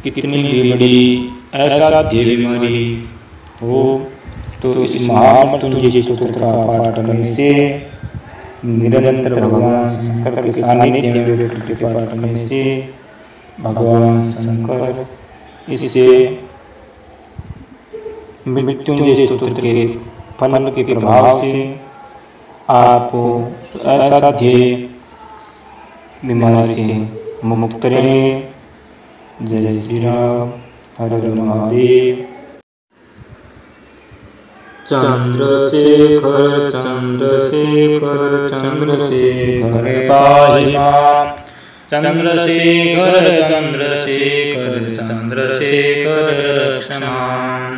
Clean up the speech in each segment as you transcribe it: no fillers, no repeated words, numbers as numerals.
कितनी भी बड़ी असाध्य बीमारी हो तो इस महामृत्युंजय स्तोत्र का पाठ करने से, निरंतर भगवान शंकर के सानिध्य में बैठ के पाठ करने से भगवान शंकर इससे मृत्युंजय स्तोत्र के फल के प्रभाव से आपको असाध्य बीमारी से मुक्त करेंगे। जय श्री राम। हर हर महादेव। चंद्रशेखर चंद्रशेखर चंद्रशेखर पाहि मां। चंद्रशेखर चंद्रशेखर चंद्रशेखर रक्ष मां।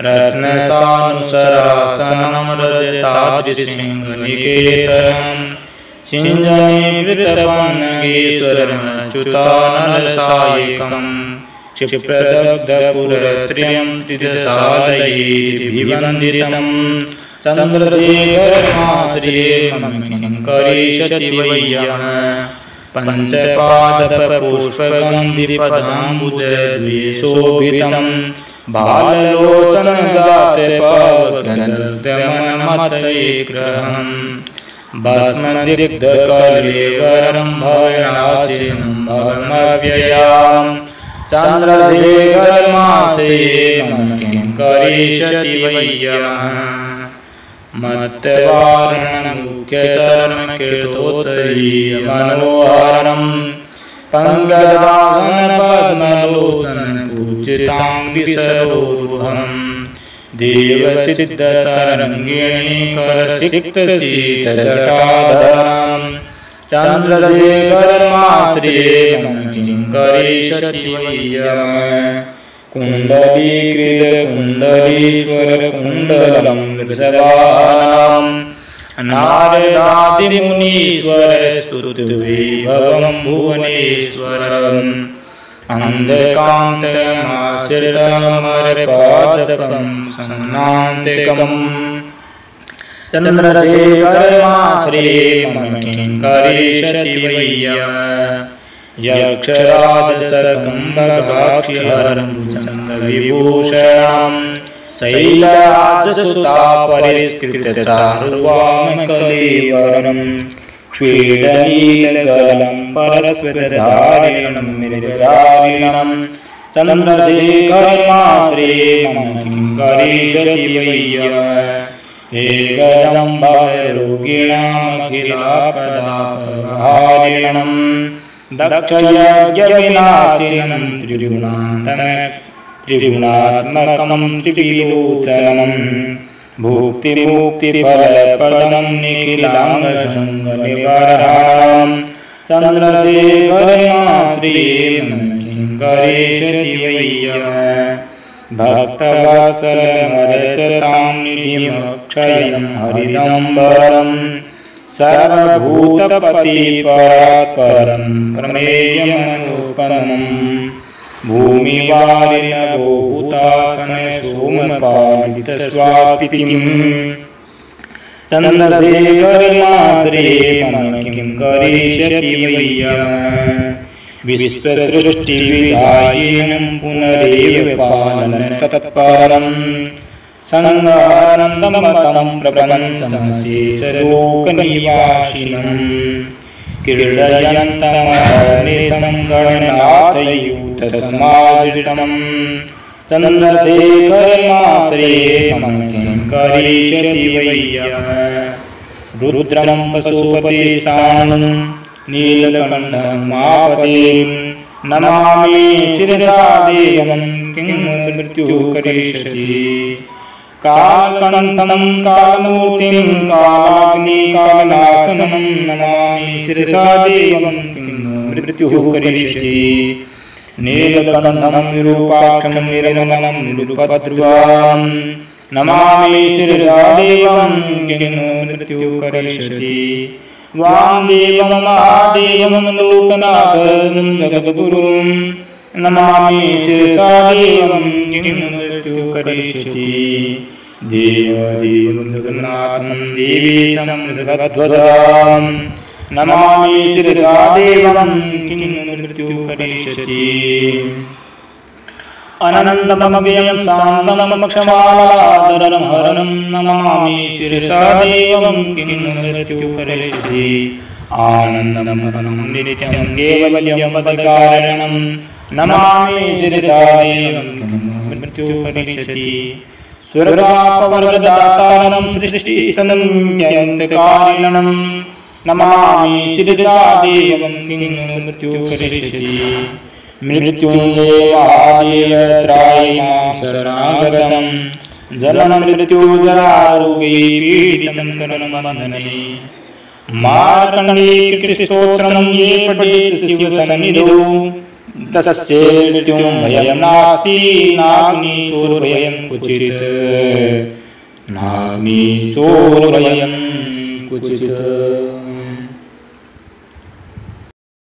रत्नसानुसरासनं रजताद्रिसिंहनिकेतनं सिञ्जनीकृतपन्नगेश्वरमच्युतानलसायकं क्षिप्रदग्धपुरत्रयं त्रिदशालयैर्भिवन्दितं। चन्द्रशेखरमाश्रये किं करिष्यति वै यः। पञ्चपादपपुष्पगन्धिपदाम्बुजद्विशोभितं बाललोचनजातपावकदग्धमनमतविग्रहं। भस्मदिग्धकलेवरं भयनाशिनं भवमव्ययाम्। चन्द्रशेखरमाश्रये किं करिष्यति वै यः। मत्तवारणमुख्यचरणकीर्तोत्तरीयमनोहरं पङ्कजाननपद्मलोचनपूजिताङ्गिसरोरुहं। देवसिद्धतरङ्गिणीकरसिक्तशीतजटाधरां। चन्द्रशेखरमाश्रये किं करिष्यति वै यः। कुण्डलीकृतकुण्डलीश्वरकुण्डलं वृषभानां। नारदादिमुनीश्वरस्तुतिवैभवं भुवनेश्वरम्। अन्धकान्तमाश्रितमरपादपं सन्नान्तिकम्। चन्द्रशेखरमाश्रये किं करिष्यति वै यः। यक्षराजसकम्बगाक्षिहरं भुजङ्गविभूषणं। शैलाजसुतापरिष्कृतचारुवामकलेवरं। क्रीडनीलगलं परस्वतधारिणं मृगधारिणं। चन्द्रशेखरमाश्रये किं करिष्यति वै यः। एकदम्भरोगिणामखिलापदापहारिणं। दक्षयज्ञविनाशिनं त्रिगुणात्मकं त्रिविलोचनं। भुक्तिमुक्तिफलप्रदं निखिलाङ्गसङ्गनिवारणं। चन्द्रशेखरमाश्रये किं करिष्यति वै यः। भक्तवत्सलमरचतां निधिमक्षयं हरिदम्बरं। सर्वभूतपतिपरात्परं प्रमेयमनुपमम्। भूमिवारिणभूतासनसोमपालितस्वातिथिम्। चन्द्रशेखरमाश्रये किं करिष्यति वै यः। विश्वसृष्टिविधायिनं पुनरेव पालनतत्परं। संहारन्दमतं प्रपञ्चं शेषलोकनिवासिनं। क्रीडयन्तमहर्निशं गणनाथयूथसमादृतं। चन्द्रशेखरमाश्रये किं करिष्यति वै यः। रुद्रं पशुपतिष्ठानं नीलकण्ठमापतिं। नमामि शिरसा देवं किं मृत्युः करिष्यति। कालकण्ठं कालमूर्तिं कालाग्निकालनाशनं। नमामि शिरसा देवं किं मृत्युः करिष्यति। नीलकण्ठं निरूपाक्षं निर्मलं निरुपद्रुवां। नमामि शिरसा देवं किं मृत्युः करिष्यति। वामदेवं महादेवं लोकनाथं जगद्गुरुं। नमामि शिरसा देवं किं मृत्युः करिष्यति। देवदेवं जगन्नाथं देवीशं जगद्ध्वजां। नमामि शिरसा देवं किं मृत्युः करिष्यति। अनन्तमव्ययं शान्तं क्षमालादरं हरं नमामि शिरसा देवं किं मृत्यु करिष्यति आनन्दं परं नित्यं केवलं पदकारणं नमामि शिरसा देवं किं मृत्यु करिष्यति स्वर्गापवर्गदातारं सृष्टिस्थनन्त्यन्तकारिणं नमामि शिरसा देवं किं मृत्यु करिष्यति मृत्युंजय महादेव त्राय मां शरणागतं जन्ममृत्युजरारोगे पीडितं कर्मबन्धने मार्कण्डेयस्तोत्रं ये पठेत् शिवसन्निधौ तस्य मृत्युं भयं नास्ति नाग्नि चोरभयं क्वचित् नाग्नि चोरभयं क्वचित्।